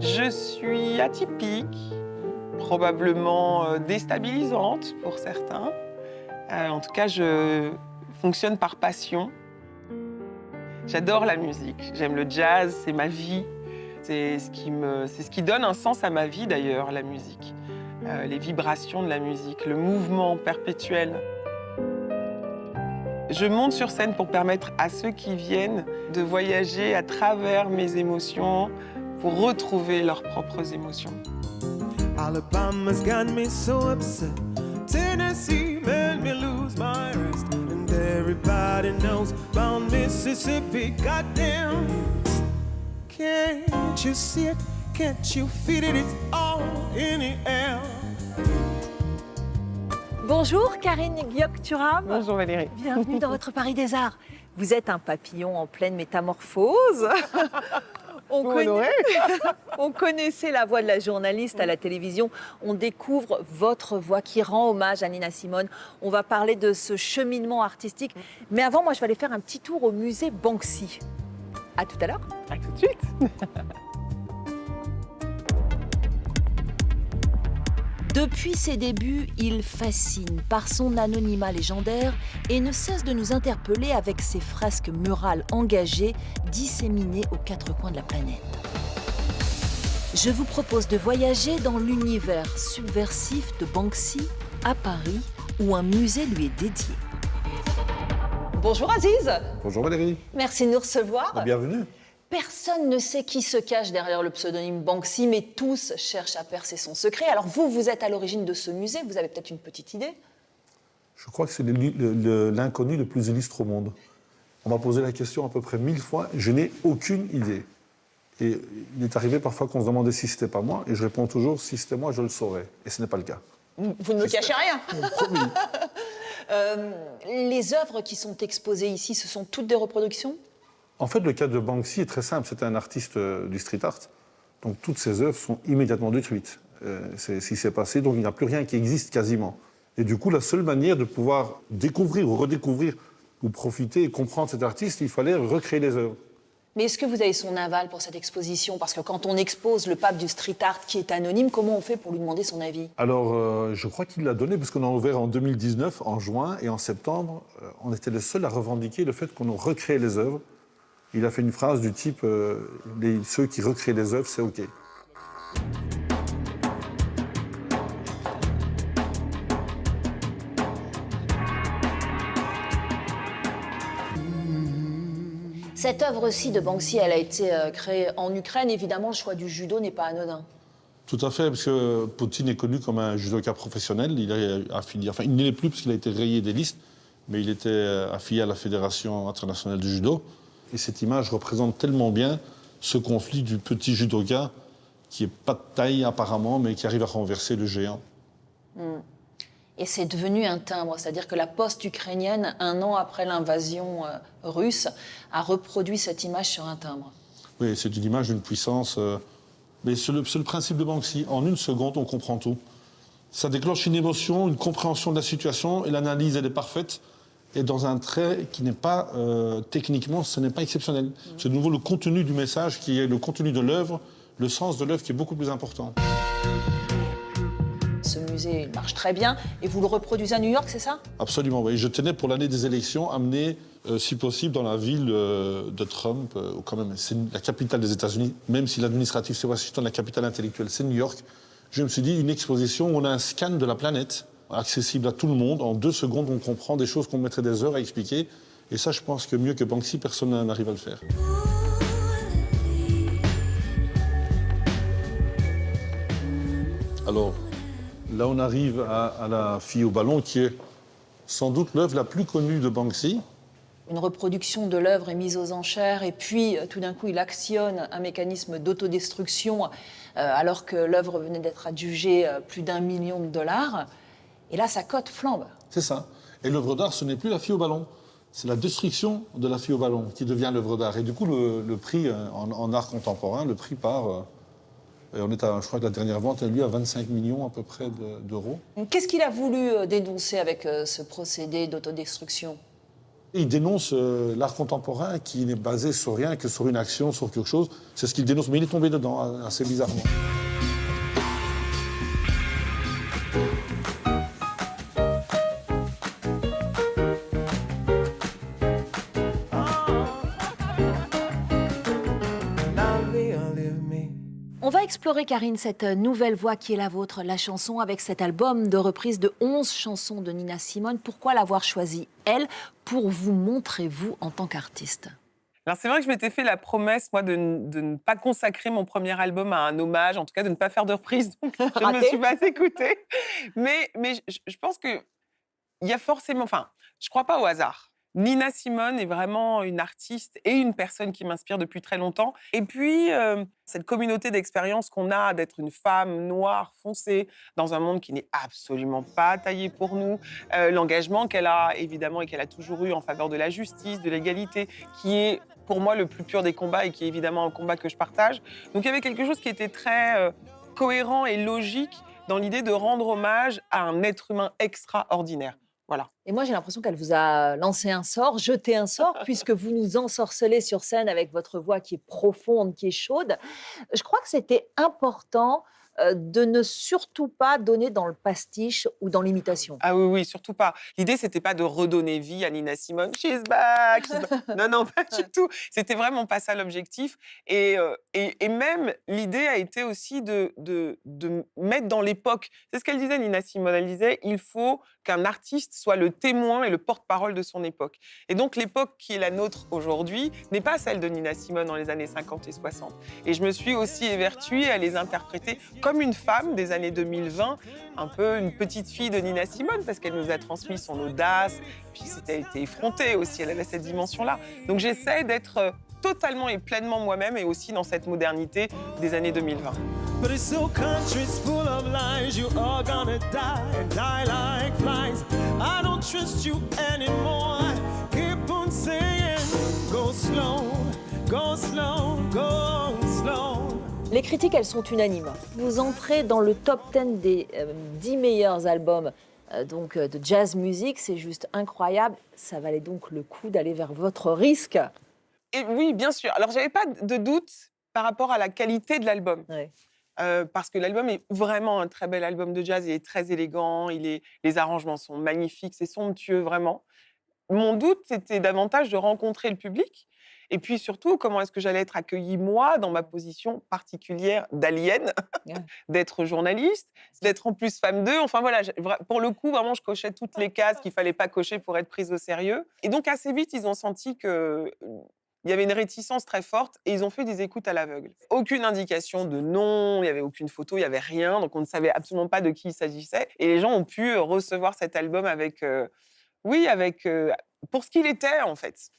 Je suis atypique, probablement déstabilisante pour certains. En tout cas, je fonctionne par passion. J'adore la musique, j'aime le jazz, c'est ma vie. C'est ce qui donne un sens à ma vie d'ailleurs, la musique. Les vibrations de la musique, le mouvement perpétuel. Je monte sur scène pour permettre à ceux qui viennent de voyager à travers mes émotions, pour retrouver leurs propres émotions. Alabama's got me so upset. Tennessee made me lose my rest. And everybody knows about Mississippi. Goddamn, can't you see it? Can't you feel it? It's all in the air. Bonjour Karine Gyok-Turam. Bonjour Valérie. Bienvenue dans votre Paris des Arts. Vous êtes un papillon en pleine métamorphose. On connaissait la voix de la journaliste à la télévision. On découvre votre voix qui rend hommage à Nina Simone. On va parler de ce cheminement artistique. Mais avant, moi, je vais aller faire un petit tour au musée Banksy. À tout à l'heure. À tout de suite. Depuis ses débuts, il fascine par son anonymat légendaire et ne cesse de nous interpeller avec ses fresques murales engagées disséminées aux quatre coins de la planète. Je vous propose de voyager dans l'univers subversif de Banksy à Paris, où un musée lui est dédié. Bonjour Aziz. Bonjour Valérie. Merci de nous recevoir. Bienvenue. Personne ne sait qui se cache derrière le pseudonyme Banksy, mais tous cherchent à percer son secret. Alors vous êtes à l'origine de ce musée, vous avez peut-être une petite idée? Je crois que c'est l'inconnu le plus illustre au monde. On m'a posé la question à peu près 1000 fois, je n'ai aucune idée. Et il est arrivé parfois qu'on se demandait si c'était pas moi, et je réponds toujours, si c'était moi, je le saurais. Et ce n'est pas le cas. Vous ne me cachez rien. Promis. Les œuvres qui sont exposées ici, ce sont toutes des reproductions? En fait, le cas de Banksy est très simple. C'était un artiste du street art. Donc toutes ses œuvres sont immédiatement détruites. C'est ce qui s'est passé, donc il n'y a plus rien qui existe quasiment. Et du coup, la seule manière de pouvoir découvrir ou redécouvrir ou profiter et comprendre cet artiste, il fallait recréer les œuvres. Mais est-ce que vous avez son aval pour cette exposition? Parce que quand on expose le pape du street art qui est anonyme, comment on fait pour lui demander son avis? Alors, je crois qu'il l'a donné, parce qu'on a ouvert en 2019, en juin, et en septembre, on était les seuls à revendiquer le fait qu'on recréait les œuvres. Il a fait une phrase du type ceux qui recréent les œuvres, c'est OK. Cette œuvre-ci de Banksy, elle a été créée en Ukraine. Évidemment, le choix du judo n'est pas anodin. Tout à fait, parce que Poutine est connu comme un judoka professionnel. Il est affilié, enfin, il ne l'est plus parce qu'il a été rayé des listes, mais il était affilié à la Fédération internationale du judo. Et cette image représente tellement bien ce conflit du petit judoka qui n'est pas de taille apparemment, mais qui arrive à renverser le géant. Et c'est devenu un timbre, c'est-à-dire que la poste ukrainienne, 1 an après l'invasion russe, a reproduit cette image sur un timbre. Oui, c'est une image d'une puissance. Mais c'est le principe de Banksy. En 1 seconde, on comprend tout. Ça déclenche une émotion, une compréhension de la situation, et l'analyse, elle est parfaite. Et dans un trait qui n'est pas, techniquement, ce n'est pas exceptionnel. C'est de nouveau le contenu du message qui est le contenu de l'œuvre, le sens de l'œuvre qui est beaucoup plus important. Ce musée marche très bien. Et vous le reproduisez à New York, c'est ça? Absolument, oui. Je tenais pour l'année des élections à amener, si possible, dans la ville de Trump, quand même, c'est la capitale des États-Unis, même si l'administratif c'est Washington, la capitale intellectuelle c'est New York. Je me suis dit, une exposition où on a un scan de la planète, accessible à tout le monde. En 2 secondes, on comprend des choses qu'on mettrait des heures à expliquer. Et ça, je pense que mieux que Banksy, personne n'arrive à le faire. Alors, là, on arrive à la fille au ballon, qui est sans doute l'œuvre la plus connue de Banksy. Une reproduction de l'œuvre est mise aux enchères et puis tout d'un coup il actionne un mécanisme d'autodestruction alors que l'œuvre venait d'être adjugée plus d'1 million de dollars. Et là, sa cote flambe. C'est ça. Et l'œuvre d'art, ce n'est plus la fille au ballon. C'est la destruction de la fille au ballon qui devient l'œuvre d'art. Et du coup, le prix en art contemporain, le prix part... et on est je crois que la dernière vente a lieu à 25 millions à peu près d'euros. Qu'est-ce qu'il a voulu dénoncer avec ce procédé d'autodestruction? Il dénonce l'art contemporain qui n'est basé sur rien que sur une action, sur quelque chose. C'est ce qu'il dénonce, mais il est tombé dedans assez bizarrement. On va explorer, Karine, cette nouvelle voix qui est la vôtre, la chanson, avec cet album de reprise de 11 chansons de Nina Simone. Pourquoi l'avoir choisie, elle, pour vous montrer, vous, en tant qu'artiste? Alors c'est vrai que je m'étais fait la promesse, moi, de ne pas consacrer mon premier album à un hommage, en tout cas de ne pas faire de reprise, donc je ne me suis pas écoutée. Mais je pense qu'il y a forcément... Enfin, je ne crois pas au hasard. Nina Simone est vraiment une artiste et une personne qui m'inspire depuis très longtemps. Et puis, cette communauté d'expérience qu'on a d'être une femme noire, foncée, dans un monde qui n'est absolument pas taillé pour nous, l'engagement qu'elle a, évidemment, et qu'elle a toujours eu en faveur de la justice, de l'égalité, qui est pour moi le plus pur des combats et qui est évidemment un combat que je partage. Donc il y avait quelque chose qui était très cohérent et logique dans l'idée de rendre hommage à un être humain extraordinaire. Voilà. Et moi, j'ai l'impression qu'elle vous a lancé un sort, jeté un sort, puisque vous nous ensorcelez sur scène avec votre voix qui est profonde, qui est chaude. Je crois que c'était important de ne surtout pas donner dans le pastiche ou dans l'imitation. Ah oui, oui, surtout pas. L'idée, c'était pas de redonner vie à Nina Simone. She's back, she's back. Non, non, pas du tout. C'était vraiment pas ça l'objectif. Et même, l'idée a été aussi de mettre dans l'époque. C'est ce qu'elle disait, Nina Simone. Elle disait, il faut qu'un artiste soit le témoin et le porte-parole de son époque. Et donc, l'époque qui est la nôtre aujourd'hui n'est pas celle de Nina Simone dans les années 50 et 60. Et je me suis aussi évertuée à les interpréter comme une femme des années 2020, un peu une petite fille de Nina Simone, parce qu'elle nous a transmis son audace, puis elle était effrontée aussi, elle avait cette dimension-là. Donc j'essaie d'être totalement et pleinement moi-même et aussi dans cette modernité des années 2020. But this whole country's full of lies. You all gonna die and die like flies. I don't trust you anymore. Keep on saying, go slow, go slow, go slow. Les critiques, elles sont unanimes. Vous entrez dans le top 10 des 10 meilleurs albums de jazz music, c'est juste incroyable. Ça valait donc le coup d'aller vers votre risque. Et oui, bien sûr. Alors, j'avais pas de doute par rapport à la qualité de l'album. Ouais. Parce que l'album est vraiment un très bel album de jazz. Il est très élégant, les arrangements sont magnifiques, c'est somptueux, vraiment. Mon doute, c'était davantage de rencontrer le public. Et puis surtout, comment est-ce que j'allais être accueillie, moi, dans ma position particulière d'alien, d'être journaliste, d'être en plus femme d'eux. Enfin voilà, pour le coup, vraiment, je cochais toutes les cases qu'il ne fallait pas cocher pour être prise au sérieux. Et donc, assez vite, ils ont senti qu'il y avait une réticence très forte et ils ont fait des écoutes à l'aveugle. Aucune indication de nom, il n'y avait aucune photo, il n'y avait rien. Donc, on ne savait absolument pas de qui il s'agissait. Et les gens ont pu recevoir cet album avec... pour ce qu'il était, en fait.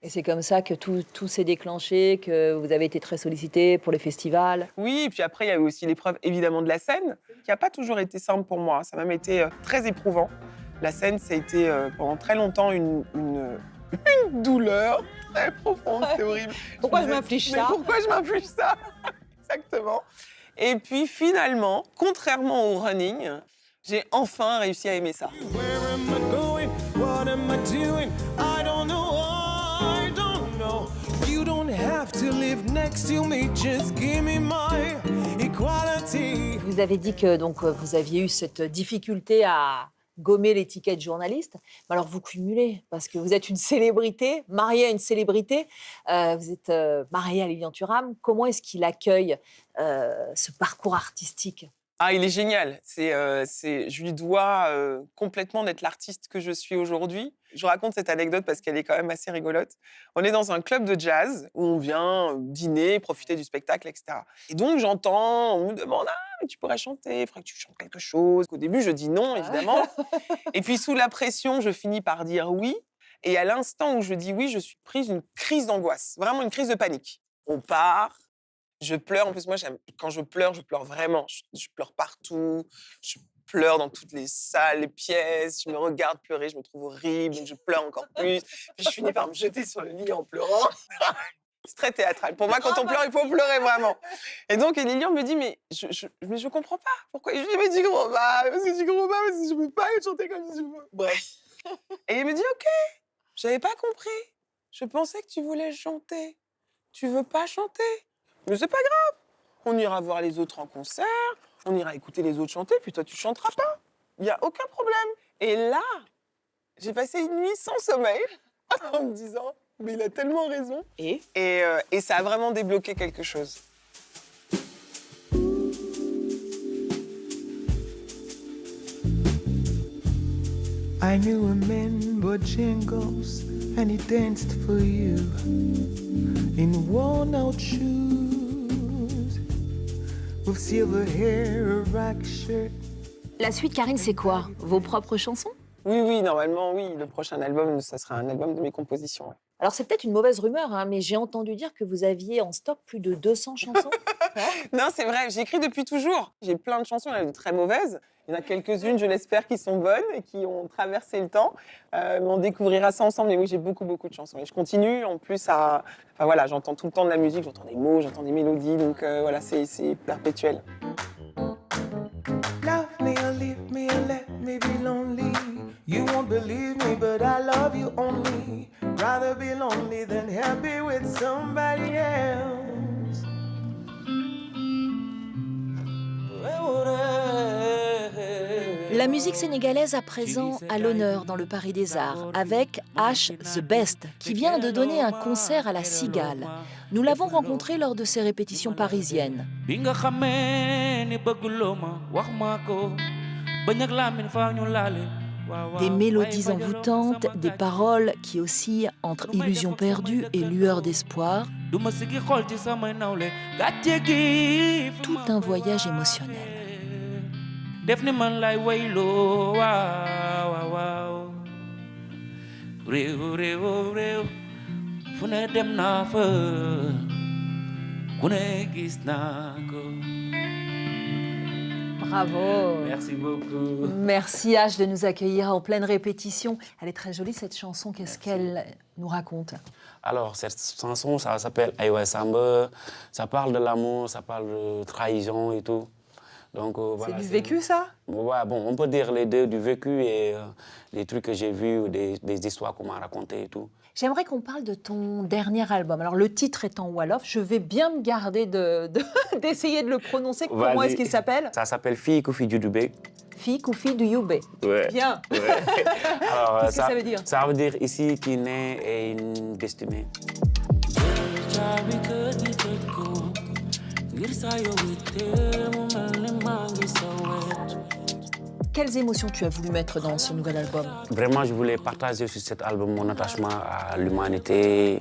Et c'est comme ça que tout s'est déclenché, que vous avez été très sollicité pour les festivals. Oui, et puis après, il y a eu aussi l'épreuve, évidemment, de la scène, qui n'a pas toujours été simple pour moi. Ça a même été très éprouvant. La scène, ça a été pendant très longtemps une douleur très profonde, c'est horrible. Pourquoi je m'inflige ça? Pourquoi je m'inflige ça? Exactement. Et puis finalement, contrairement au running, j'ai enfin réussi à aimer ça. Where am I going? What am I doing? I don't know. I don't know. You don't have to live next to me. Just give me my equality. Vous avez dit que donc, vous aviez eu cette difficulté à gommer l'étiquette journaliste. Mais alors vous cumulez, parce que vous êtes une célébrité, mariée à une célébrité. Vous êtes mariée à Lilian Thuram. Comment est-ce qu'il accueille ce parcours artistique? Ah, il est génial. Je lui dois complètement d'être l'artiste que je suis aujourd'hui. Je raconte cette anecdote parce qu'elle est quand même assez rigolote. On est dans un club de jazz où on vient dîner, profiter du spectacle, etc. Et donc, j'entends, on me demande « Ah, mais tu pourrais chanter, il faudrait que tu chantes quelque chose. » Au début, je dis non, évidemment. Et puis, sous la pression, je finis par dire oui. Et à l'instant où je dis oui, je suis prise d'une crise d'angoisse, vraiment une crise de panique. On part, je pleure. En plus, moi, quand je pleure vraiment. Je pleure partout, je pleure dans toutes les salles, les pièces. Je me regarde pleurer, je me trouve horrible, donc je pleure encore plus. Puis je finis par me jeter sur le lit en pleurant. C'est très théâtral. Pour moi, quand on pleure, il faut pleurer vraiment. Et donc, Lilian me dit, mais je comprends pas. Pourquoi? Et je lui dis, mais tu comprends pas, parce que tu comprends pas, parce que je peux pas chanter comme ça. Bref. Et il me dit, OK, j'avais pas compris. Je pensais que tu voulais chanter. Tu veux pas chanter? Mais c'est pas grave. On ira voir les autres en concert, on ira écouter les autres chanter, puis toi, tu chanteras pas. Il n'y a aucun problème. Et là, j'ai passé une nuit sans sommeil en me disant, mais il a tellement raison. Et ça a vraiment débloqué quelque chose. I knew a man bought jingles and he danced for you in worn-out shoes with silver hair, a rack shirt. La suite, Karine, c'est quoi? Vos propres chansons? Oui, normalement, oui. Le prochain album, ça sera un album de mes compositions. Ouais. Alors, c'est peut-être une mauvaise rumeur, hein, mais j'ai entendu dire que vous aviez en stock plus de 200 chansons. Non, c'est vrai, j'écris depuis toujours. J'ai plein de chansons, il y en a de très mauvaises. Il y en a quelques-unes, je l'espère, qui sont bonnes et qui ont traversé le temps. Mais on découvrira ça ensemble. Et oui, j'ai beaucoup de chansons. Et je continue, en plus, à... Enfin voilà, j'entends tout le temps de la musique, j'entends des mots, j'entends des mélodies. Donc voilà, c'est perpétuel. Love me or leave me or let me be lonely. You won't believe me, but I love you only. Rather be lonely than happy with somebody else. La musique sénégalaise à présent à l'honneur dans le Paris des Arts avec H The Best qui vient de donner un concert à la Cigale. Nous l'avons rencontré lors de ses répétitions parisiennes. Des mélodies envoûtantes, des paroles qui oscillent entre illusions perdues et lueurs d'espoir. Tout un voyage émotionnel. Bravo. Merci beaucoup. Merci H de nous accueillir en pleine répétition. Elle est très jolie cette chanson. Qu'est-ce qu'elle nous raconte? Alors, cette chanson, ça s'appelle Aywa Samba. Ça parle de l'amour, ça parle de trahison et tout. Donc, voilà, c'est du vécu, ça? Ouais, bon, on peut dire les deux, du vécu et des trucs que j'ai vus, ou des histoires qu'on m'a racontées et tout. J'aimerais qu'on parle de ton dernier album. Alors, le titre étant Wolof, je vais bien me garder d'essayer de le prononcer. Comment est-ce qu'il s'appelle? Ça s'appelle Fille Koufi Djoudjoubé. Fille Koufi du Youbé. Ouais. Bien. Ouais. Alors, qu'est-ce que ça veut dire? Ça veut dire ici qui naît et une destinée. Quelles émotions tu as voulu mettre dans ce nouvel album? Vraiment, je voulais partager sur cet album mon attachement à l'humanité,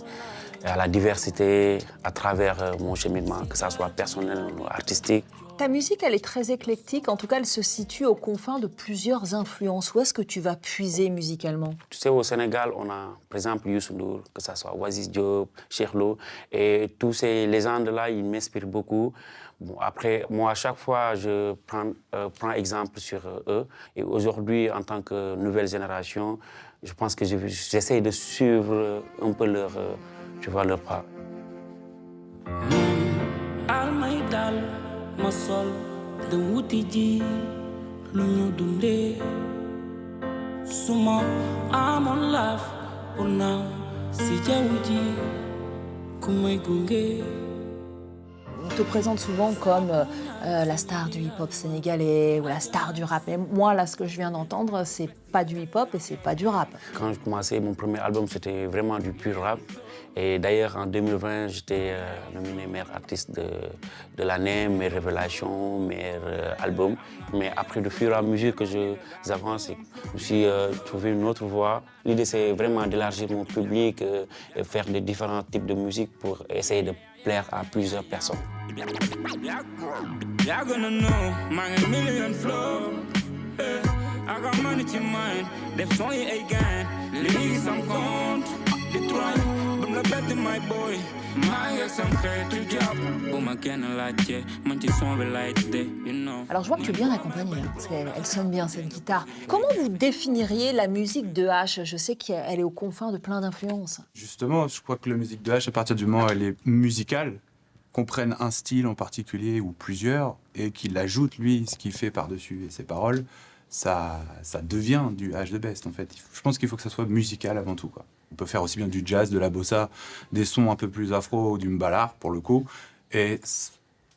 à la diversité, à travers mon cheminement, que ça soit personnel ou artistique. Ta musique, elle est très éclectique. En tout cas, elle se situe aux confins de plusieurs influences. Où est-ce que tu vas puiser musicalement? Tu sais, au Sénégal, on a, par exemple, Youssou N'Dour, que ça soit Oasis Diop, Cheikh Lo, et tous ces légendes-là, ils m'inspirent beaucoup. Bon, après, moi, à chaque fois, je prends exemple sur eux. Et aujourd'hui, en tant que nouvelle génération, je pense que j'essaie de suivre un peu leur pas. ma sol de wuti ji lu ñu dundee suma amoon laaf pour naaw si jaww ji ku may gunge. On te présente souvent comme la star du hip-hop sénégalais ou la star du rap. Mais moi, là, ce que je viens d'entendre, c'est pas du hip-hop et c'est pas du rap. Quand j'ai commencé mon premier album, c'était vraiment du pur rap. Et d'ailleurs, en 2020, j'étais nominé meilleur artiste de l'année, meilleure révélation, meilleur album. Mais après, au fur et à mesure que j'avance, je me suis trouvé une autre voie. L'idée, c'est vraiment d'élargir mon public et faire des différents types de musique pour essayer de plaire à plusieurs personnes. I got money to mine, def son yi ay gain. Léegi sam compte di troy, bum la bett my boy. maa ngi sam xeetu jàpp bu ma kenn laajte man ci son bi lay tëddee, you know. Alors je vois que tu es bien accompagnée, hein, parce qu'elle sonne bien cette guitare. Comment vous définiriez la musique de H? Je sais qu'elle est aux confins de plein d'influences. Justement, je crois que la musique de H, à partir du moment où elle est musicale, qu'on prenne un style en particulier ou plusieurs, et qu'il ajoute, lui, ce qu'il fait par-dessus et ses paroles, ça devient du H de Best, en fait. Je pense qu'il faut que ça soit musical avant tout, quoi. On peut faire aussi bien du jazz, de la bossa, des sons un peu plus afro ou du mbalar, pour le coup, et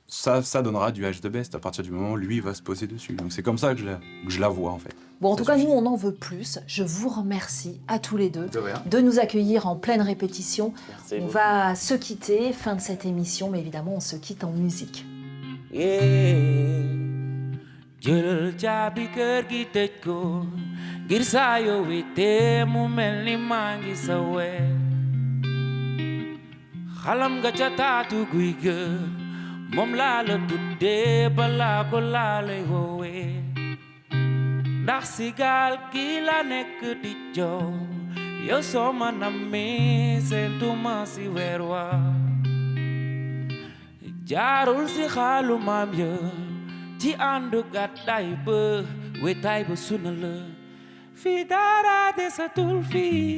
ça donnera du H de Best à partir du moment où lui va se poser dessus. Donc c'est comme ça que je la vois, en fait. Bon, en Ça tout cas, suffit. nous, on en veut plus. Je vous remercie à tous les deux De rien. de nous accueillir en pleine répétition. Merci On beaucoup. va se quitter, fin de cette émission, mais évidemment, on se quitte en musique. Yeah. Jëlal caabi kër gi tëj ko ngir saa yoo wéetee mu mel ni maa ngi sa wet. Xalam nga ca taatu guy ga moom laa la tuddee balaa ko laa lay woowee. Ndax si gaal gi la nekk di jow yow soo ma nammee seentuma si weer wa. Jaarul si xaalu maam ya ci àndu gàddaay ba wetaay ba suna la. Fii dara desatul fii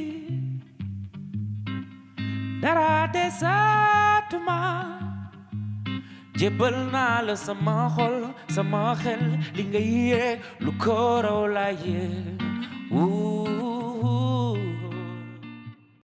dara desatuma. Jébbal naa la sama xol sama xel li nga yee lu ko raw laa yee.